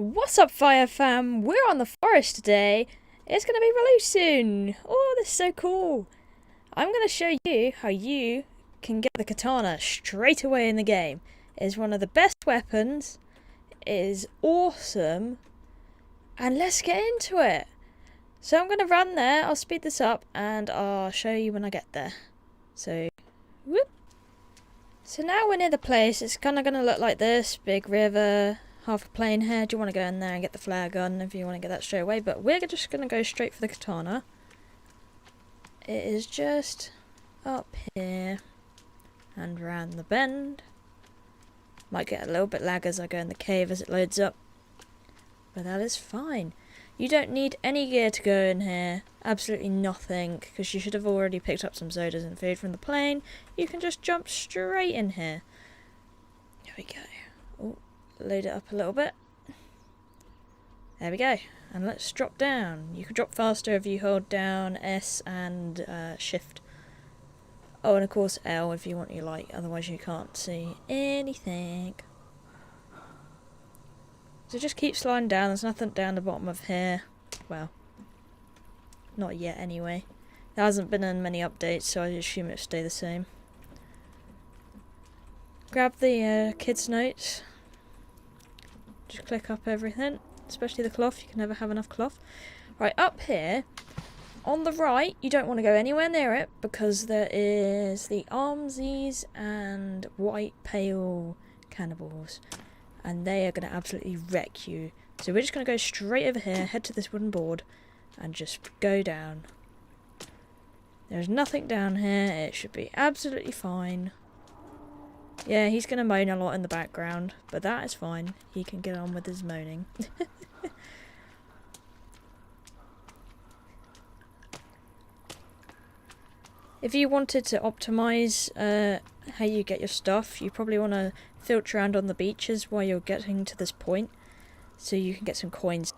What's up, Fire Fam? We're on the forest today. It's going to be released soon. Oh, this is so cool. I'm going to show you how you can get the katana straight away in the game. It is one of the best weapons. It is awesome. And let's get into it. So I'm going to run there. I'll speed this up and I'll show you when I get there. So, whoop. So now we're near the place. It's kind of going to look like this. Big river. Half a plane here. Do you want to go in there and get the flare gun if you want to get that straight away? But we're just going to go straight for the katana. It is just up here and round the bend. Might get a little bit lag as I go in the cave as it loads up. But that is fine. You don't need any gear to go in here. Absolutely nothing. Because you should have already picked up some sodas and food from the plane. You can just jump straight in here. There we go. Oh. Load it up a little bit. There we go. And let's drop down. You can drop faster if you hold down S and Shift. Oh, and of course L if you want your light, otherwise you can't see anything. So just keep sliding down. There's nothing down the bottom of here. Well, not yet anyway. There hasn't been in many updates, so I assume it'll stay the same. Grab the kids' notes. Just click up everything, especially the cloth. You can never have enough cloth. Right, up here, on the right, you don't want to go anywhere near it because there is the armsies and white pale cannibals. And they are going to absolutely wreck you. So we're just going to go straight over here, head to this wooden board, and just go down. There's nothing down here. It should be absolutely fine. Yeah, he's going to moan a lot in the background, but that is fine. He can get on with his moaning. If you wanted to optimise how you get your stuff, you probably want to filter around on the beaches while you're getting to this point, so you can get some coins.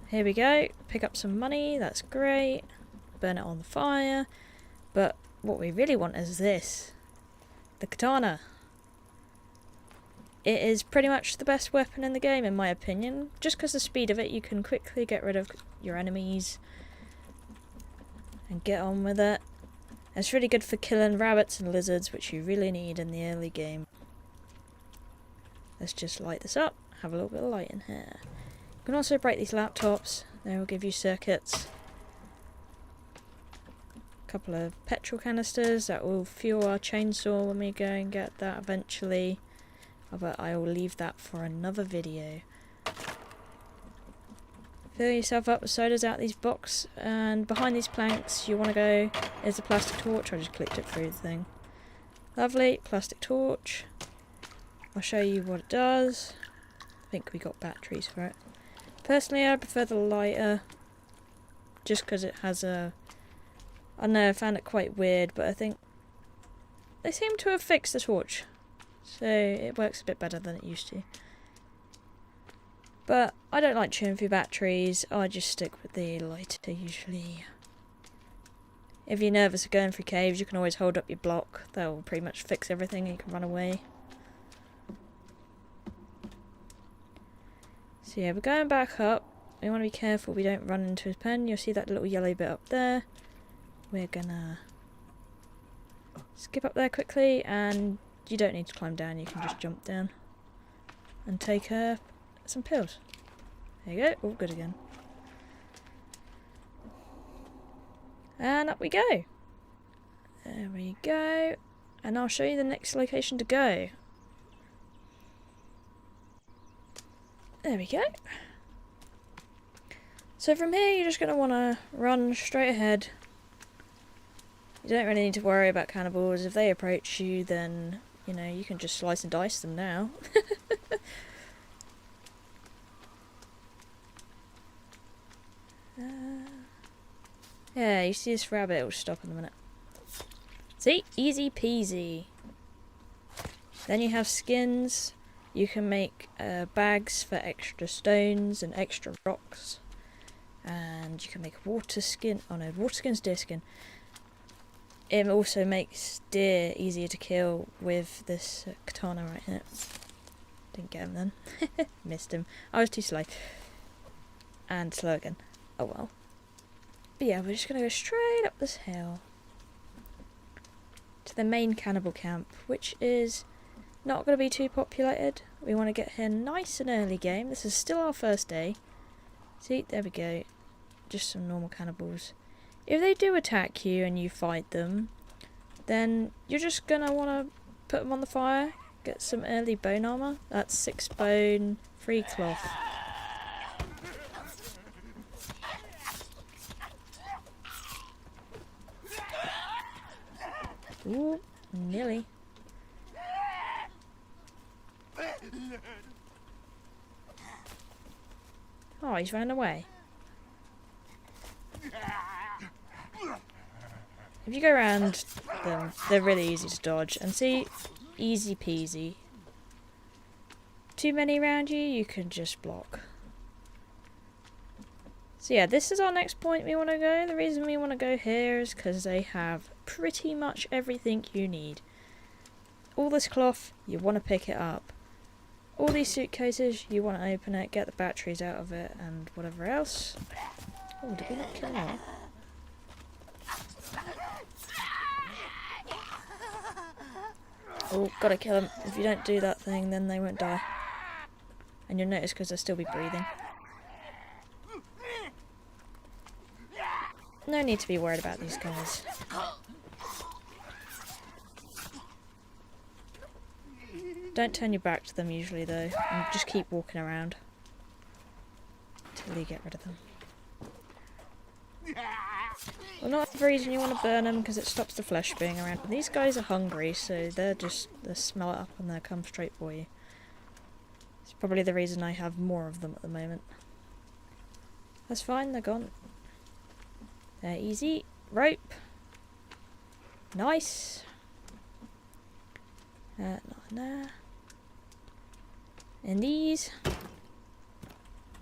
Here we go. Pick up some money. That's great. Burn it on the fire. But what we really want is this. The katana. It is pretty much the best weapon in the game in my opinion. Just because the speed of it, you can quickly get rid of your enemies and get on with it. It's really good for killing rabbits and lizards, which you really need in the early game. Let's just light this up. Have a little bit of light in here. You can also break these laptops. They will give you circuits. Couple of petrol canisters that will fuel our chainsaw when we go and get that eventually, but I will leave that for another video. Fill yourself up with sodas out these boxes, and behind these planks you want to go is the plastic torch. I just clicked it through the thing. Lovely, plastic torch. I'll show you what it does. I think we got batteries for it. Personally I prefer the lighter just because it has a, I don't know, I found it quite weird, but I think they seem to have fixed the torch, so it works a bit better than it used to. But I don't like chewing through batteries, I just stick with the lighter usually. If you're nervous of going through caves, you can always hold up your block, that will pretty much fix everything and you can run away. So yeah, we're going back up. We want to be careful we don't run into his pen. You'll see that little yellow bit up there. We're gonna skip up there quickly, and you don't need to climb down, you can just jump down and take some pills. There you go, all good again. And up we go. There we go. And I'll show you the next location to go. There we go. So from here you're just going to want to run straight ahead. You don't really need to worry about cannibals. If they approach you, then, you know, you can just slice and dice them now. Yeah, you see this rabbit, it'll stop in a minute. See? Easy peasy. Then you have skins. You can make bags for extra stones and extra rocks. And you can make water skin. Oh no, water skin's deer skin. It also makes deer easier to kill with this katana right here. Didn't get him then. Missed him. I was too slow. And slow again. Oh well. But yeah, we're just going to go straight up this hill. To the main Cannibal Camp, which is not going to be too populated. We want to get here nice and early game. This is still our first day. See, there we go. Just some normal cannibals. If they do attack you and you fight them, then you're just going to want to put them on the fire. Get some early bone armor. That's 6 bone, 3 cloth. Ooh, nearly. Oh, he's ran away. If you go around them, they're really easy to dodge. And see, easy peasy. Too many around you, you can just block. So yeah, this is our next point we want to go. The reason we want to go here is because they have pretty much everything you need. All this cloth, you want to pick it up. All these suitcases, you want to open it, get the batteries out of it, and whatever else. Oh, did we not kill him all? Oh, gotta kill them. If you don't do that thing, then they won't die. And you'll notice because they'll still be breathing. No need to be worried about these guys. Don't turn your back to them usually though, and just keep walking around until you get rid of them. Well, not the reason you want to burn them, because it stops the flesh being around. These guys are hungry, so they'll smell it up and they'll come straight for you. It's probably the reason I have more of them at the moment. That's fine, they're gone. They're easy. Rope. Nice. Not in there. And these.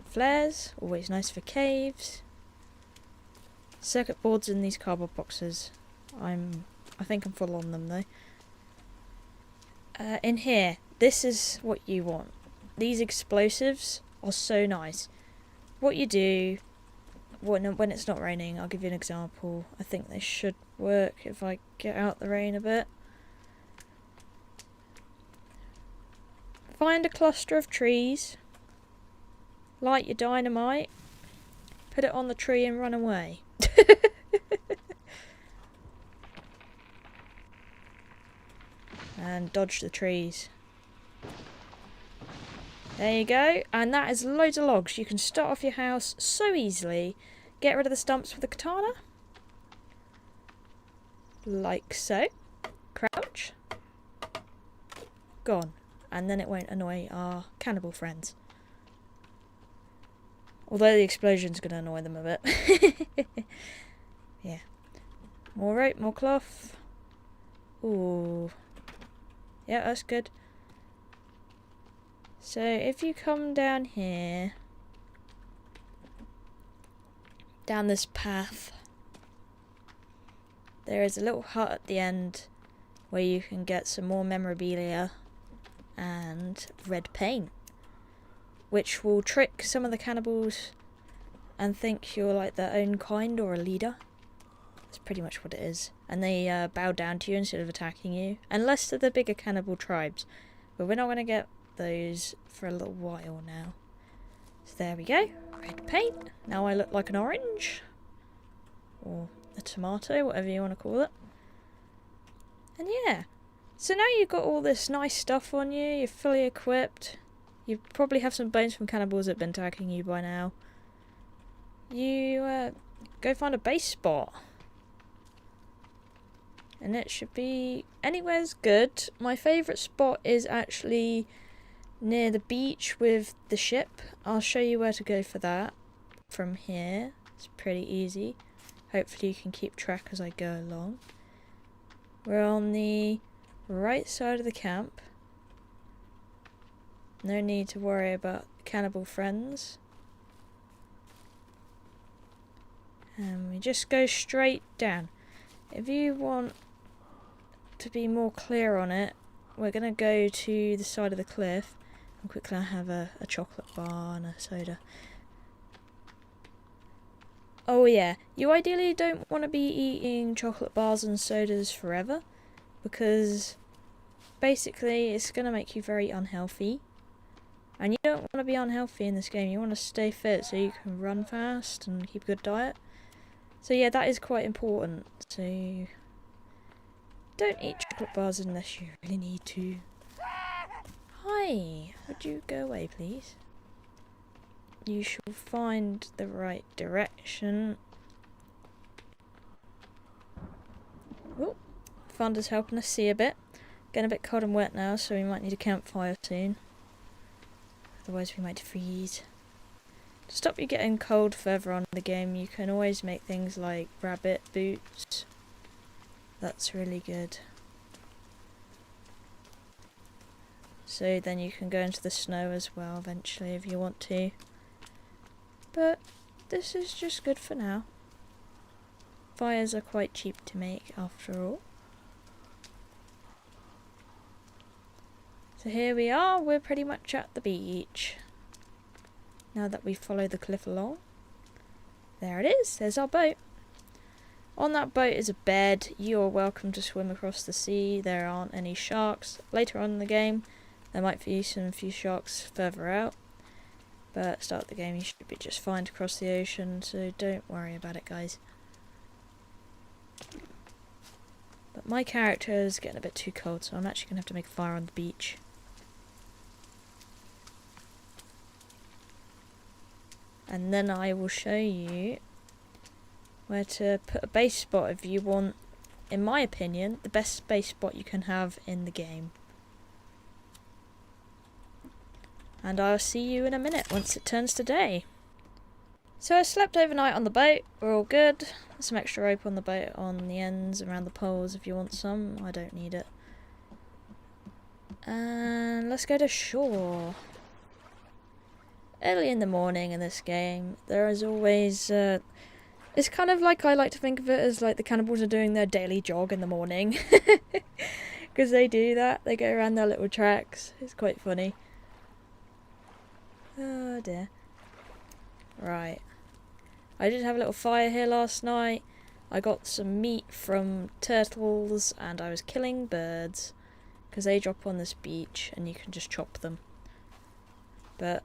Flares, always nice for caves. Circuit boards in these cardboard boxes. I think I'm full on them though. In here, this is what you want. These explosives are so nice. What you do when it's not raining, I'll give you an example. I think they should work if I get out the rain a bit. Find a cluster of trees, light your dynamite, put it on the tree and run away. And dodge the trees. There you go, and that is loads of logs. You can start off your house so easily. Get rid of the stumps with a katana. Like so. Crouch. Gone. And then it won't annoy our cannibal friends. Although the explosion's going to annoy them a bit. Yeah. More rope, more cloth. Ooh. Yeah, that's good. So if you come down here, down this path, there is a little hut at the end where you can get some more memorabilia and red paint, which will trick some of the cannibals and think you're like their own kind or a leader. That's pretty much what it is. And they bow down to you instead of attacking you, unless they're the bigger cannibal tribes. But we're not going to get those for a little while now. So there we go. Red paint. Now I look like an orange. Or a tomato, whatever you want to call it. And yeah. So now you've got all this nice stuff on you. You're fully equipped. You probably have some bones from cannibals that have been attacking you by now. You go find a base spot. And it should be anywhere's good. My favourite spot is actually near the beach with the ship. I'll show you where to go for that from here. It's pretty easy. Hopefully you can keep track as I go along. We're on the right side of the camp. No need to worry about cannibal friends. And we just go straight down. If you want to be more clear on it, we're going to go to the side of the cliff. And quickly I have a chocolate bar and a soda. Oh yeah, you ideally don't want to be eating chocolate bars and sodas forever, because basically it's going to make you very unhealthy. And you don't want to be unhealthy in this game, you want to stay fit so you can run fast and keep a good diet. So yeah, that is quite important. So don't eat chocolate bars unless you really need to. Hi, would you go away please? You shall find the right direction. Oh, Thunder's helping us see a bit. Getting a bit cold and wet now, so we might need a campfire soon. Otherwise we might freeze. To stop you getting cold further on in the game, you can always make things like rabbit boots. That's really good. So then you can go into the snow as well eventually if you want to. But this is just good for now. Fires are quite cheap to make after all. So here we are, we're pretty much at the beach. Now that we follow the cliff along. There it is, there's our boat. On that boat is a bed. You're welcome to swim across the sea. There aren't any sharks. Later on in the game, there might be a few sharks further out. But at the start of the game, you should be just fine to cross the ocean, so don't worry about it, guys. But my character is getting a bit too cold, so I'm actually going to have to make a fire on the beach. And then I will show you where to put a base spot if you want, in my opinion, the best base spot you can have in the game. And I'll see you in a minute once it turns to day. So I slept overnight on the boat, we're all good. There's some extra rope on the boat on the ends around the poles if you want some. I don't need it. And let's go to shore. Early in the morning in this game, there is always it's kind of like, I like to think of it as like the cannibals are doing their daily jog in the morning. Because they do that, they go around their little tracks. It's quite funny. Oh dear. Right. I did have a little fire here last night. I got some meat from turtles and I was killing birds. Because they drop on this beach and you can just chop them. But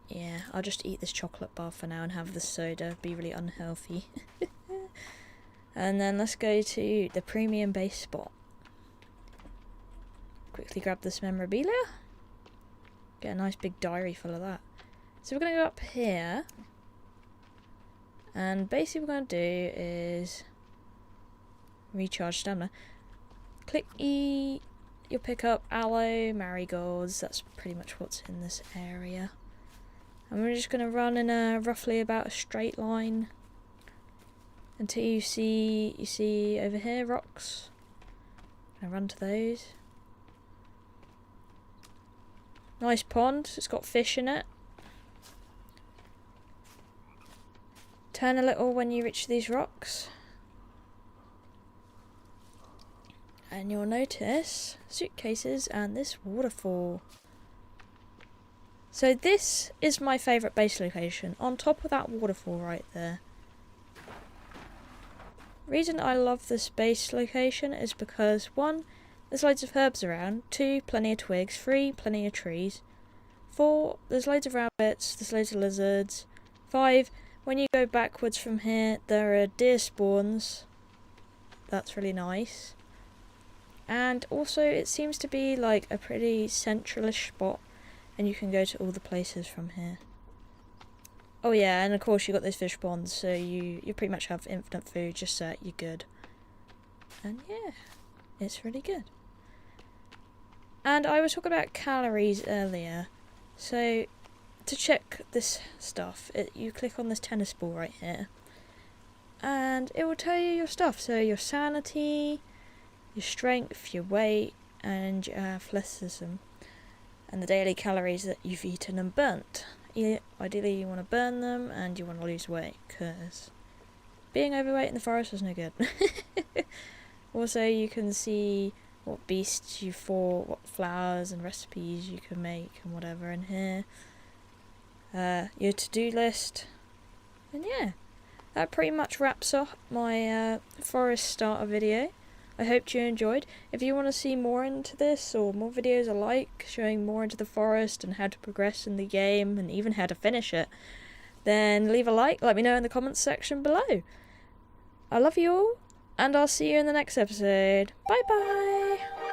yeah, I'll just eat this chocolate bar for now and have the soda. Be really unhealthy. And then let's go to the premium base spot. Quickly grab this memorabilia. Get a nice big diary full of that. So we're going to go up here. And basically what we're going to do is recharge stamina. Click E. You'll pick up aloe, marigolds. That's pretty much what's in this area. And we're just going to run in a roughly about a straight line until you see over here rocks. I'm gonna run to those. Nice pond. It's got fish in it. Turn a little when you reach these rocks. And you'll notice suitcases and this waterfall. So this is my favourite base location, on top of that waterfall right there. Reason I love this base location is because 1, there's loads of herbs around, 2, plenty of twigs, 3, plenty of trees, 4, there's loads of rabbits, there's loads of lizards, 5, when you go backwards from here there are deer spawns, that's really nice. And also it seems to be like a pretty centralish spot. And you can go to all the places from here. Oh yeah, and of course you got those fish ponds, so you pretty much have infinite food, just so you're good. And yeah, it's really good. And I was talking about calories earlier. So to check this stuff, you click on this tennis ball right here. And it will tell you your stuff. So your sanity, your strength, your weight, and your athleticism. And the daily calories that you've eaten and burnt. Ideally you want to burn them and you want to lose weight, because being overweight in the forest is no good. Also you can see what beasts you fought, what flowers and recipes you can make and whatever in here. Your to-do list. And yeah, that pretty much wraps up my forest starter video. I hope you enjoyed. If you want to see more into this, or more videos alike, showing more into the forest and how to progress in the game, and even how to finish it, then leave a like, let me know in the comments section below. I love you all, and I'll see you in the next episode. Bye bye!